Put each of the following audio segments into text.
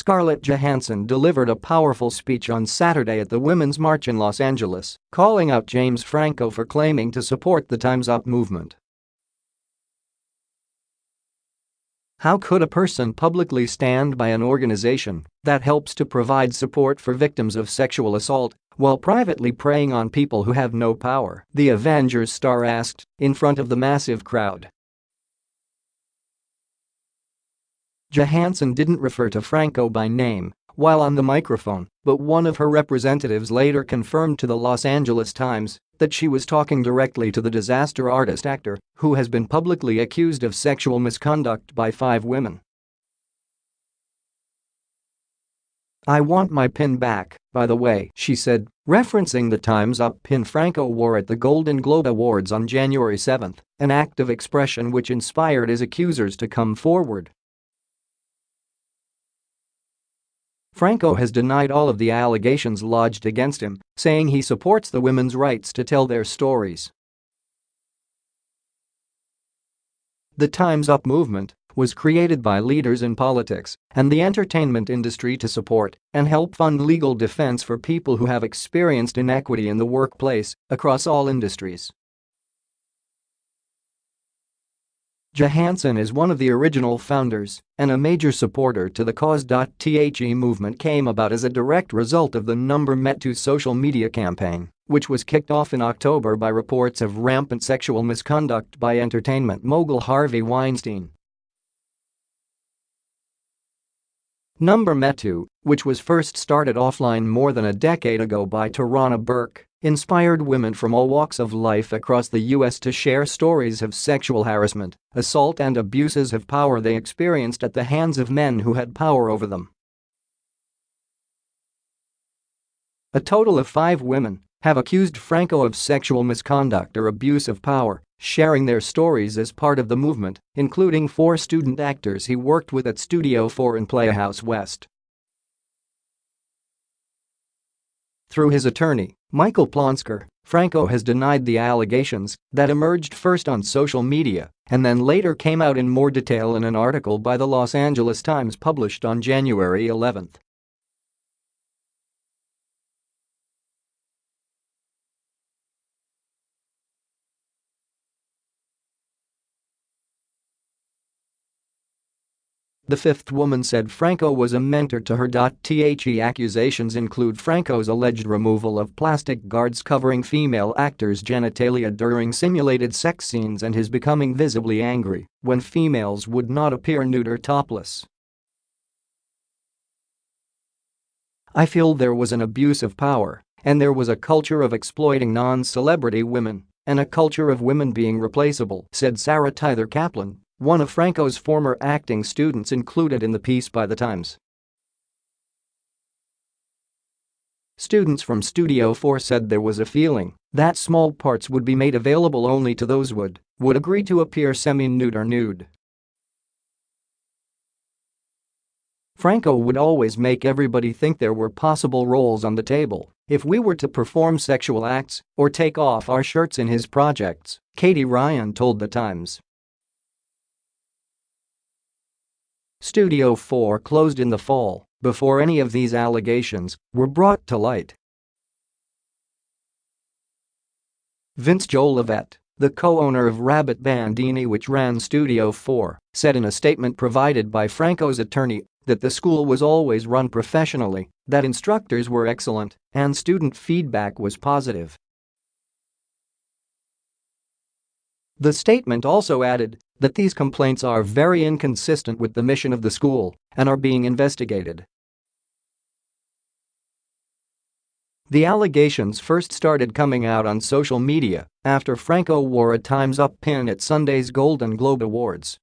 Scarlett Johansson delivered a powerful speech on Saturday at the Women's March in Los Angeles, calling out James Franco for claiming to support the Time's Up movement. How could a person publicly stand by an organization that helps to provide support for victims of sexual assault while privately preying on people who have no power? The Avengers star asked, in front of the massive crowd. Johansson didn't refer to Franco by name while on the microphone, but one of her representatives later confirmed to the Los Angeles Times that she was talking directly to the disaster artist actor who has been publicly accused of sexual misconduct by 5 women. "I want my pin back, by the way," she said, referencing the Time's Up pin Franco wore at the Golden Globe Awards on January 7, an act of expression which inspired his accusers to come forward. Franco has denied all of the allegations lodged against him, saying he supports the women's rights to tell their stories. The Time's Up movement was created by leaders in politics and the entertainment industry to support and help fund legal defense for people who have experienced inequity in the workplace across all industries. Johansson is one of the original founders and a major supporter to the cause. The movement came about as a direct result of the Number Met To social media campaign, which was kicked off in October by reports of rampant sexual misconduct by entertainment mogul Harvey Weinstein. Number Met To, which was first started offline more than a decade ago by Tarana Burke, inspired women from all walks of life across the U.S. to share stories of sexual harassment, assault and abuses of power they experienced at the hands of men who had power over them. A total of 5 women have accused Franco of sexual misconduct or abuse of power, sharing their stories as part of the movement, including 4 student actors he worked with at Studio 4 in Playhouse West. Through his attorney, Michael Plonsker, Franco has denied the allegations that emerged first on social media and then later came out in more detail in an article by the Los Angeles Times published on January 11. The 5th woman said Franco was a mentor to her. The accusations include Franco's alleged removal of plastic guards covering female actors' genitalia during simulated sex scenes and his becoming visibly angry when females would not appear nude or topless. "I feel there was an abuse of power, and there was a culture of exploiting non-celebrity women, and a culture of women being replaceable," said Sarah Tyler Kaplan, one of Franco's former acting students included in the piece by The Times. Students from Studio 4 said there was a feeling that small parts would be made available only to those who would agree to appear semi-nude or nude. Franco would always make everybody think there were possible roles on the table if we were to perform sexual acts or take off our shirts in his projects, Katie Ryan told The Times. Studio 4 closed in the fall before any of these allegations were brought to light. Vince Jolivet, the co-owner of Rabbit Bandini, which ran Studio 4, said in a statement provided by Franco's attorney that the school was always run professionally, that instructors were excellent, and student feedback was positive. The statement also added that these complaints are very inconsistent with the mission of the school and are being investigated. The allegations first started coming out on social media after Franco wore a Time's Up pin at Sunday's Golden Globe Awards.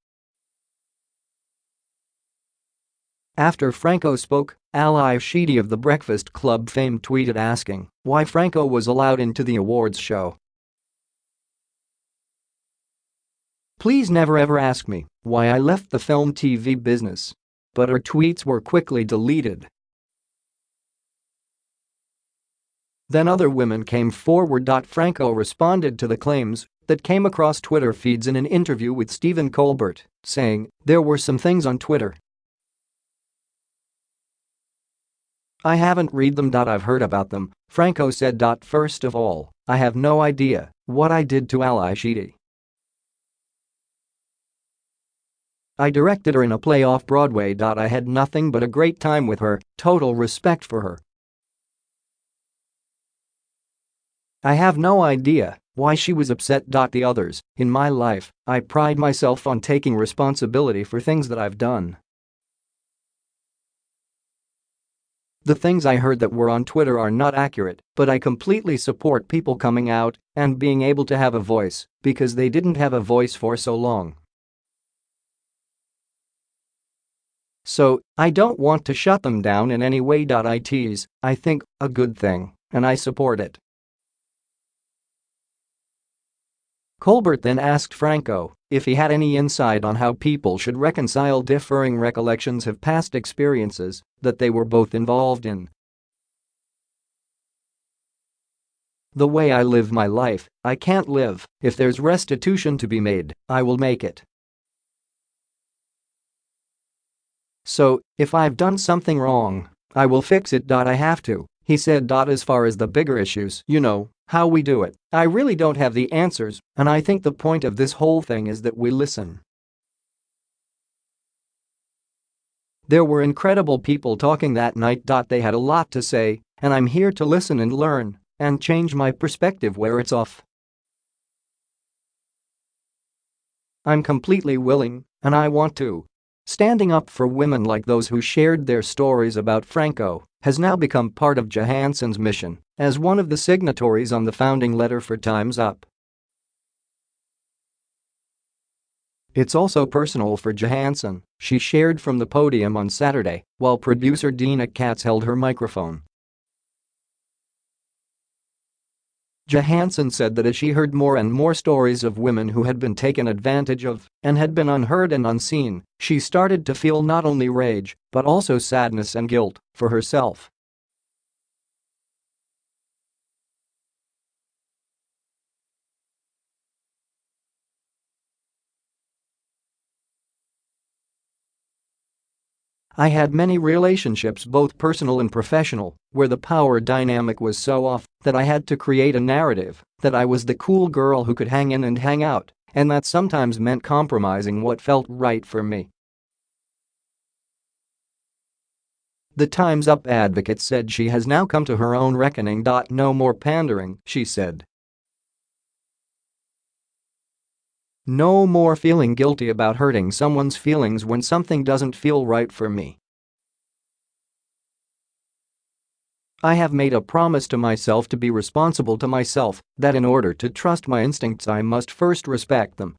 After Franco spoke, Ali Sheedy of The Breakfast Club fame tweeted asking why Franco was allowed into the awards show. "Please never ever ask me why I left the film TV business." But her tweets were quickly deleted. Then other women came forward. Franco responded to the claims that came across Twitter feeds in an interview with Stephen Colbert, saying, "There were some things on Twitter I haven't read them. I've heard about them, Franco said. First of all, I have no idea what I did to Ally Sheedy. I directed her in a play off-Broadway. I had nothing but a great time with her, total respect for her. I have no idea why she was upset. The others in my life, I pride myself on taking responsibility for things that I've done. The things I heard that were on Twitter are not accurate, but I completely support people coming out and being able to have a voice because they didn't have a voice for so long. So, I don't want to shut them down in any way. It's, I think, a good thing, and I support it. Colbert then asked Franco if he had any insight on how people should reconcile differing recollections of past experiences that they were both involved in. The way I live my life, I can't live. If there's restitution to be made, I will make it. So, if I've done something wrong, I will fix it. I have to, he said. As far as the bigger issues, how we do it, I really don't have the answers, and I think the point of this whole thing is that we listen. There were incredible people talking that night. They had a lot to say, and I'm here to listen and learn and change my perspective where it's off. I'm completely willing, and I want to. Standing up for women like those who shared their stories about Franco has now become part of Johansson's mission as one of the signatories on the founding letter for Time's Up. It's also personal for Johansson, she shared from the podium on Saturday while producer Dina Katz held her microphone. Johansson said that as she heard more and more stories of women who had been taken advantage of and had been unheard and unseen, she started to feel not only rage but also sadness and guilt for herself. I had many relationships, both personal and professional, where the power dynamic was so off that I had to create a narrative that I was the cool girl who could hang in and hang out, and that sometimes meant compromising what felt right for me. The Time's Up advocate said she has now come to her own reckoning. No more pandering, she said. No more feeling guilty about hurting someone's feelings when something doesn't feel right for me. I have made a promise to myself to be responsible to myself, that in order to trust my instincts I must first respect them,